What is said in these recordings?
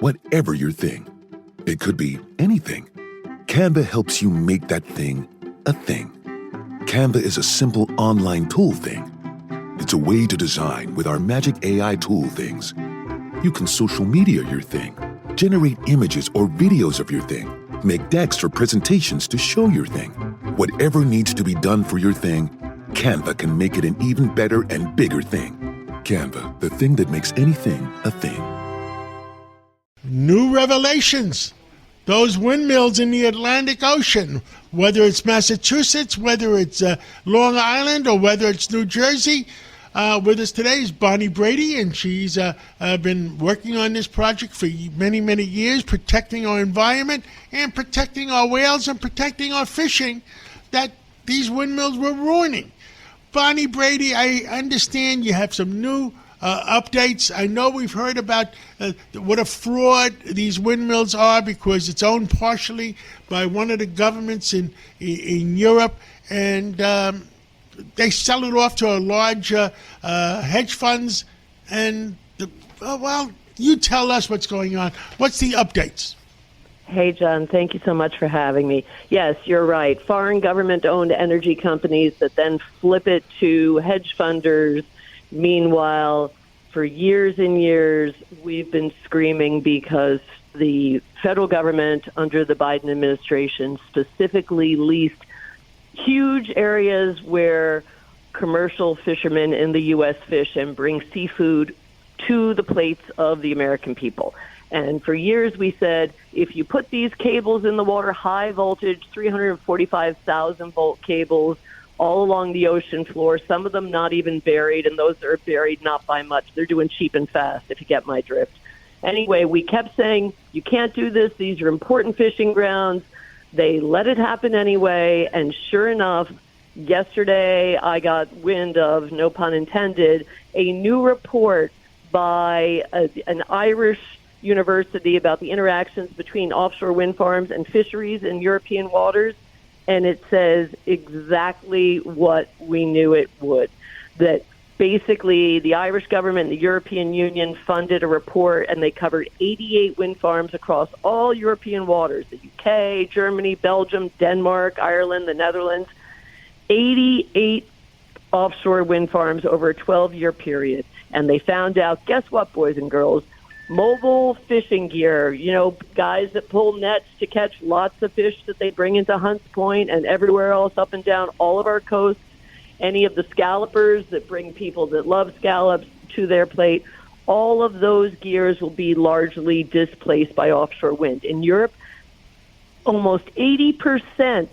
whatever your thing. It could be anything. Canva helps you make that thing a thing. Canva is a simple online tool thing. It's a way to design with our magic AI tool things. You can social media your thing, generate images or videos of your thing, make decks or presentations to show your thing. Whatever needs to be done for your thing, Canva can make it an even better and bigger thing. Canva, the thing that makes anything a thing. New revelations. Those windmills in the Atlantic Ocean, whether it's Massachusetts, whether it's Long Island, or whether it's New Jersey. With us today is Bonnie Brady, and she's been working on this project for many, many years, protecting our environment and protecting our whales and protecting our fishing that these windmills were ruining. Bonnie Brady, I understand you have some new updates. I know we've heard about what a fraud these windmills are because it's owned partially by one of the governments in Europe, and they sell it off to a large hedge funds. And well, you tell us what's going on. What's the updates? Hey, John, thank you so much for having me. Yes, you're right. Foreign government-owned energy companies that then flip it to hedge funders. Meanwhile, for years and years, we've been screaming because the federal government under the Biden administration specifically leased huge areas where commercial fishermen in the U.S. fish and bring seafood to the plates of the American people. And for years we said, if you put these cables in the water, high voltage, 345,000 volt cables, all along the ocean floor, some of them not even buried, and those that are buried not by much. They're doing cheap and fast, if you get my drift. Anyway, we kept saying, you can't do this. These are important fishing grounds. They let it happen anyway, and sure enough, yesterday I got wind of, no pun intended, a new report by an Irish university about the interactions between offshore wind farms and fisheries in European waters. And it says exactly what we knew it would, that basically the Irish government and the European Union funded a report, and they covered 88 wind farms across all European waters, the UK, Germany, Belgium, Denmark, Ireland, the Netherlands, 88 offshore wind farms over a 12-year period. And they found out, guess what, boys and girls? Mobile fishing gear, guys that pull nets to catch lots of fish that they bring into Hunts Point and everywhere else up and down all of our coasts, any of the scallopers that bring people that love scallops to their plate, all of those gears will be largely displaced by offshore wind. In Europe, almost 80%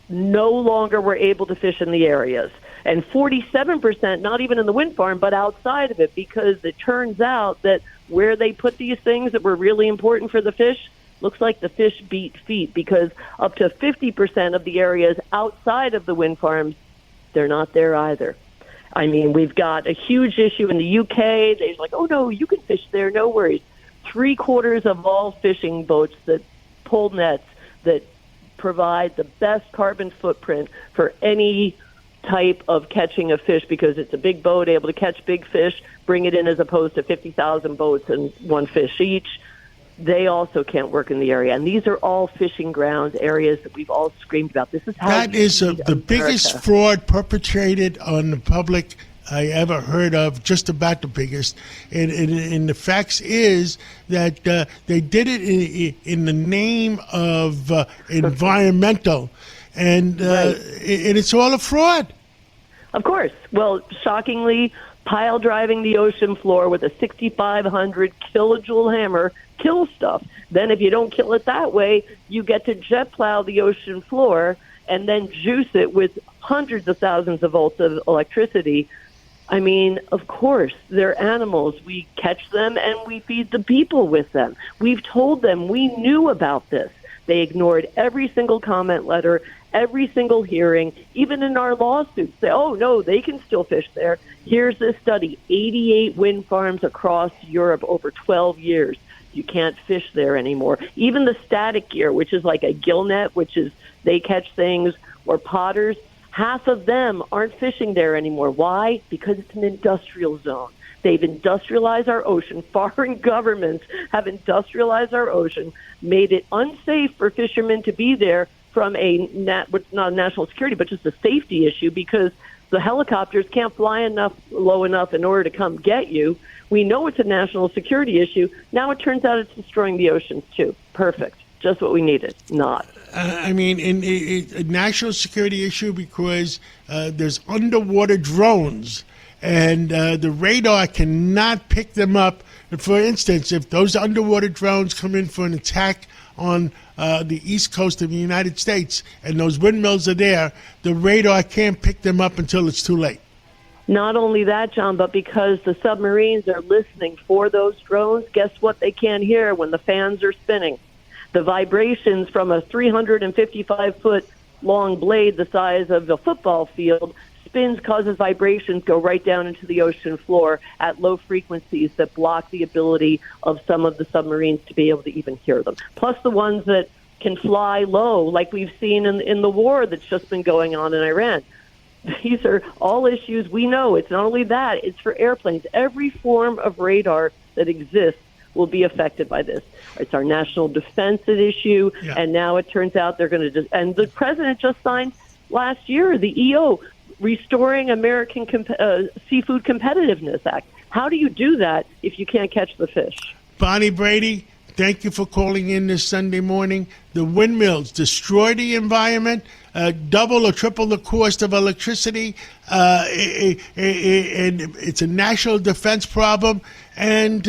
no longer were able to fish in the areas. And 47% not even in the wind farm, but outside of it, because it turns out that where they put these things that were really important for the fish, looks like the fish beat feet, because up to 50% of the areas outside of the wind farms, they're not there either. I mean, we've got a huge issue in the UK. They're like, oh, no, you can fish there, no worries. 3/4 of all fishing boats that pull nets that provide the best carbon footprint for any type of catching a fish, because it's a big boat able to catch big fish, bring it in, as opposed to 50,000 boats and one fish each. They also can't work in the area. And these are all fishing grounds, areas that we've all screamed about. This is how that is the biggest fraud perpetrated on the public I ever heard of, just about the biggest. And the facts is that they did it in the name of environmental, and right. It's all a fraud. Of course. Well, shockingly, pile driving the ocean floor with a 6,500 kilojoule hammer kills stuff. Then if you don't kill it that way, you get to jet plow the ocean floor and then juice it with hundreds of thousands of volts of electricity. I mean, of course, they're animals. We catch them and we feed the people with them. We've told them we knew about this. They ignored every single comment letter, every single hearing, even in our lawsuits. Say, oh, no, they can still fish there. Here's this study, 88 wind farms across Europe over 12 years. You can't fish there anymore. Even the static gear, which is like a gill net, which is they catch things, or potters, half of them aren't fishing there anymore. Why? Because it's an industrial zone. They've industrialized our ocean. Foreign governments have industrialized our ocean, made it unsafe for fishermen to be there from what's not a national security, but just a safety issue, because the helicopters can't fly low enough in order to come get you. We know it's a national security issue. Now it turns out it's destroying the oceans, too. Perfect. Just what we needed. Not. I mean, a national security issue because there's underwater drones, and the radar cannot pick them up. For instance, if those underwater drones come in for an attack on the east coast of the United States and those windmills are there, the radar can't pick them up until it's too late. Not only that, John, but because the submarines are listening for those drones, guess what they can't hear when the fans are spinning? The vibrations from a 355-foot long blade the size of a football field spins, causes vibrations, go right down into the ocean floor at low frequencies that block the ability of some of the submarines to be able to even hear them. Plus the ones that can fly low, like we've seen in the war that's just been going on in Iran. These are all issues we know. It's not only that, it's for airplanes. Every form of radar that exists will be affected by this. It's our national defense issue, and now it turns out they're going to and the president just signed last year the EO, Restoring American Seafood Competitiveness Act. How do you do that if you can't catch the fish? Bonnie Brady, thank you for calling in this Sunday morning. The windmills destroy the environment, double or triple the cost of electricity, and it's a national defense problem. And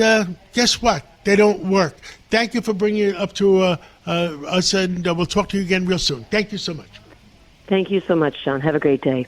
guess what? They don't work. Thank you for bringing it up to us, and we'll talk to you again real soon. Thank you so much. Thank you so much, John. Have a great day.